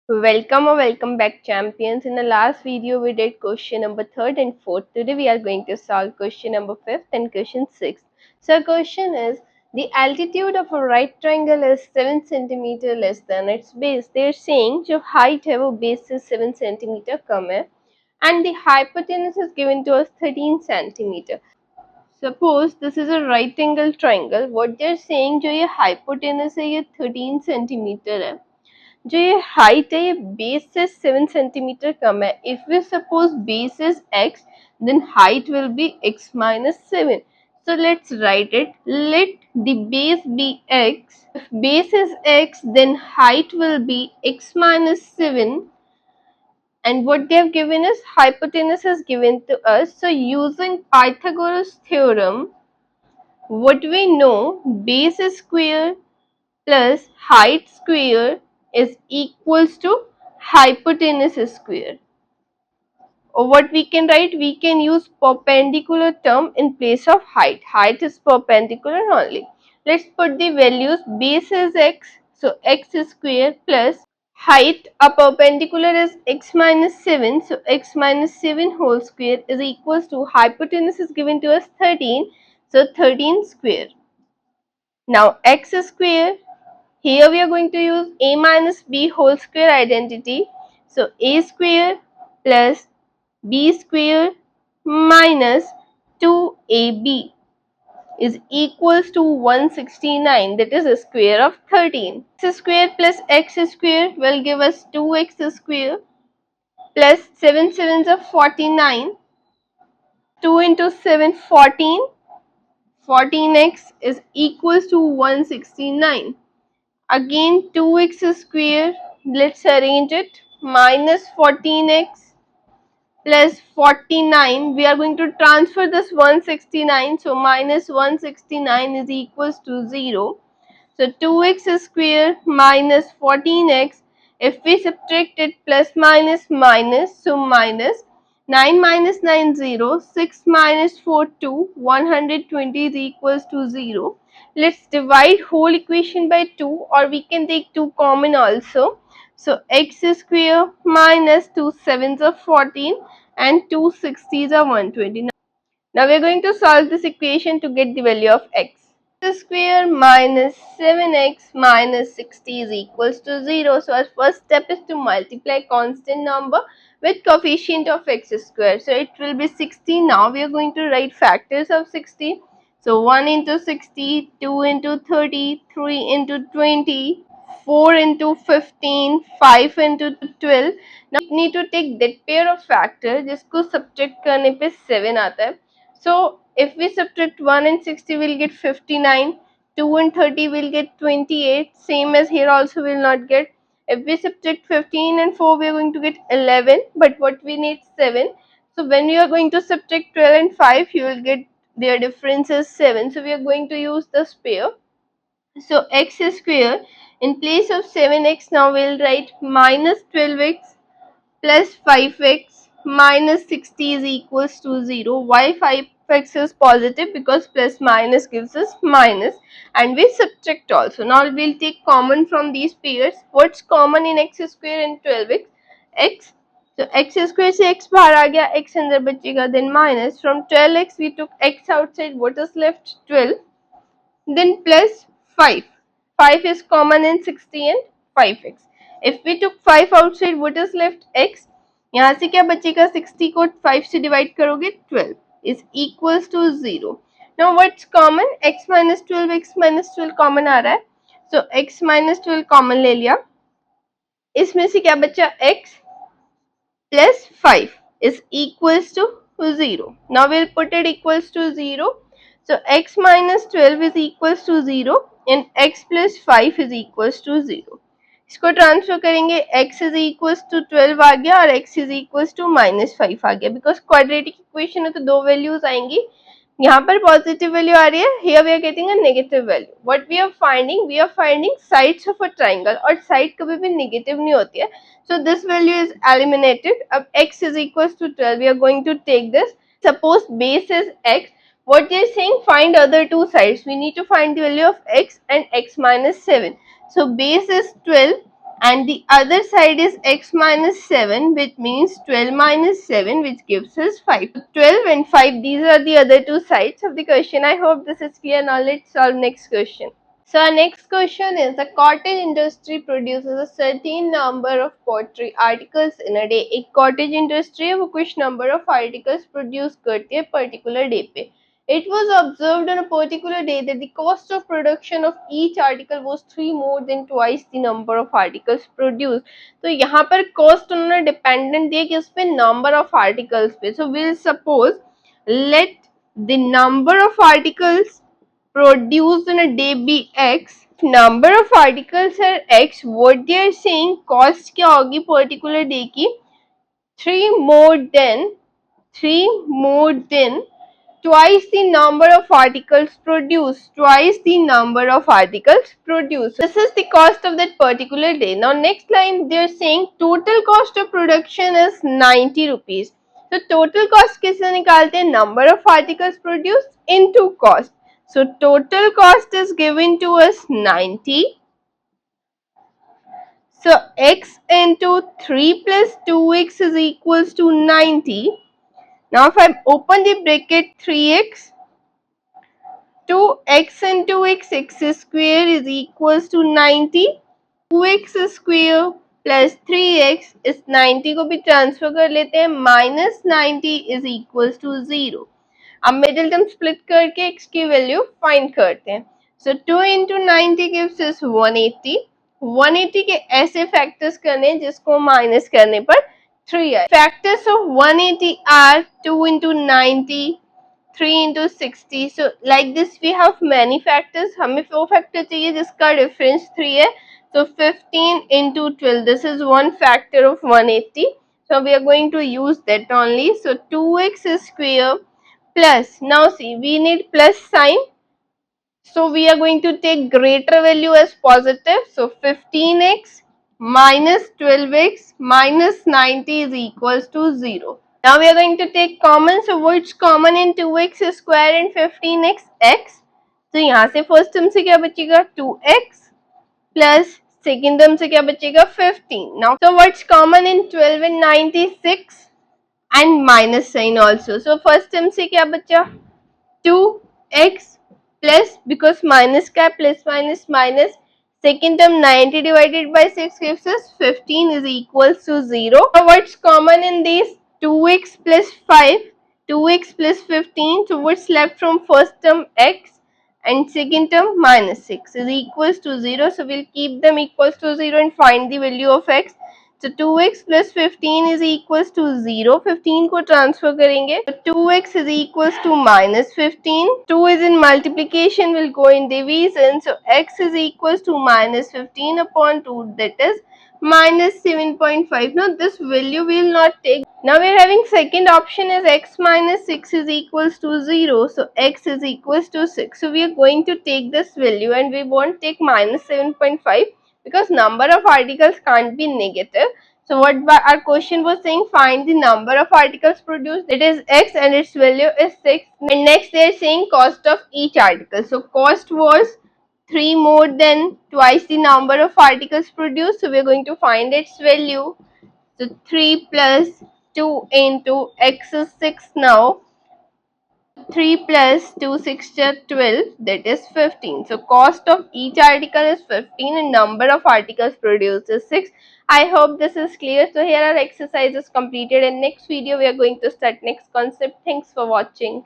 Welcome or welcome back, champions. In the last video we did question number 3rd and 4th. Today we are going to solve question number 5th and question 6th. So question is, the altitude of a right triangle is 7 centimeter less than its base. They are saying जो height है वो base से 7 centimeter कम है and the hypotenuse is given to us 13 centimeter. Suppose this is a right angle triangle. What they are saying जो ये hypotenuse है ये 13 centimeter है, जो ये हाइट है ये बेस से 7 सेंटीमीटर कम है. If we suppose base is x, then height will be x minus 7. So let's write it. Let the base be x. If base is x, then height will be x minus 7. And what they have given is hypotenuse is given to us. So using Pythagoras theorem, what we know, base square plus height square is equals to hypotenuse square. Or what we can write, we can use perpendicular term in place of height. Height is perpendicular only. Let's put the values. Base is x, so x square plus height, a perpendicular is x minus 7, so x minus 7 whole square is equals to hypotenuse is given to us 13, so 13 square. Now x square, here we are going to use a minus b whole square identity. So a square plus b square minus 2ab is equals to 169, that is a square of 13. X square plus x square will give us 2x square plus 7 sevens are 49. 2 into 7 14. 14x is equals to 169. Again 2x square, let's arrange it, minus 14x plus 49. We are going to transfer this 169, so minus 169 is equals to 0. So 2x square minus 14x, if we subtract it plus minus minus, so minus 9 minus 9 0, 6 minus 4 2, 120 is equals to 0. Let's divide whole equation by 2, or we can take 2 common also. So x square minus 2 sevens are 14 and 2 60s are 120. Now we are going to solve this equation to get the value of x. X square minus 7x minus 60 is equals to 0. So our first step is to multiply constant number with coefficient of x square. So it will be 60. Now we are going to write factors of 60. So 1 into 60, 2 into 30, 3 into 20, 4 into 15, 5 into 12. Now we need to take that pair of factor जिसको subtract करने पे 7 आता है. So if we subtract 1 and 60, we'll get 59. 2 and 30 will get 28. Same as here also will not get. If we subtract 15 and 4, we are going to get 11. But what we need 7. So when you are going to subtract 12 and 5, you will get their difference is 7. So we are going to use this pair. So x square, in place of 7x, now we'll write minus 12x plus 5x minus 60 is equals to 0. Why 5x is positive? Because plus minus gives us minus, and we subtract also. Now we'll take common from these pairs. What's common in x square and 12x? X. So x square से x बाहर आ गया, x अंदर बचेगा, then minus from 12x we took x outside. What is left? 12. Then plus 5. 5 is common in 60 and 5x. If we took 5 outside, what is left? X. यहाँ से क्या बचेगा? 60 को 5 से डिवाइड करोगे 12 is equals to 0. Now what's common? X minus 12, x minus 12 common आ रहा है. So x minus 12 common ले लिया. इसमें से क्या बचा? X plus 5 is equals to 0. Now we'll put it equals to 0. So x minus 12 is equals to 0 and x plus 5 is equals to 0. इसको transfer करेंगे, x is equals to 12 आ गया और x is equals to minus 5 आ गया. Because quadratic equation है तो दो values आएंगी. यहाँ पर पॉजिटिव वैल्यू आ रही है, here we are getting a negative value. What we are finding sides of a triangle, और साइड कभी भी नेगेटिव नहीं होती है. So this value is eliminated. अब x is equals to 12, we are going to take this. Suppose base is x. What they are saying, find other two sides. We need to find the value of x and x minus 7. So base is 12 and the other side is x minus 7, which means 12 minus 7, which gives us 5. 12 and 5, these are the other two sides of the question. I hope this is clear. Now let's solve next question. So our next question is, the cottage industry produces a certain number of pottery articles in a day. एक cottage industry है, वो कुछ number of articles produce करती है particular day पे. It was observed on a particular day that the cost of production of each article was 3 more than twice the number of articles produced. तो यहाँ पर cost उन्होंने dependent दिया कि उसपे number of articles पे. So we'll suppose let the number of articles produced in a day be x, number of articles are x, what they are saying cost क्या होगी particular day की 3 more than twice the number of articles produced, twice the number of articles produced. This is the cost of that particular day. Now next line they are saying total cost of production is 90 rupees. So total cost कैसे निकालते हैं, number of articles produced into cost. So total cost is given to us 90. So x into 3 plus 2x is equals to 90. Now if I open the bracket 3x, 2x into x, x square is equals to 90. 2x square plus 3x इस 90 को भी transfer कर लेते हैं, minus 90 is equals to 0. अब middle term split करके x की value find करते हैं. सो 2 into 90 gives us 180. 180 के ऐसे फैक्टर्स करने जिसको माइनस करने पर 3 आए. Factors of 180 are 2 into 90, 3 into 60. So like this we have many factors. हमें वो फैक्टर चाहिए जिसका डिफरेंस 3 है. So 15 into 12, this is one factor of 180. So we are going to use that only. So 2x square plus, now see we need plus sign, so we are going to take greater value as positive. So 15x minus 12x minus 90 is equals to 0. Now we are going to take common. So what's common in 2x square and 15x? X. तो यहाँ से first term से क्या बचेगा 2x plus second term से क्या बचेगा 15. Now so what's common in 12 and 96 and minus sign also. So first term से क्या बचा 2x plus, because minus का plus minus minus, second term 90 divided by 6 gives us 15 is equals to 0. So what's common in these 2x plus 5, 2x plus 15. So what's left from first term x and second term minus 6 is equals to 0. So we'll keep them equals to 0 and find the value of x. So 2x plus 15 is equals to 0. 15 को transfer करेंगे. So 2x is equals to minus 15. 2 is in multiplication, will go in division. So x is equals to minus 15 upon 2, that is minus 7.5. Now this value we will not take. Now we are having second option is x minus 6 is equals to 0. So x is equals to 6. So we are going to take this value and we won't take minus 7.5 because number of articles can't be negative. So what our question was saying, find the number of articles produced, that is x, and its value is 6. And next they are saying cost of each article. So cost was 3 more than twice the number of articles produced. So we are going to find its value. So 3 plus 2 into x is 6 now. 3 plus 2 6 12, that is 15. So cost of each article is 15 and number of articles produced is 6. I hope this is clear. So here our exercise is completed, and next video we are going to start next concept. Thanks for watching.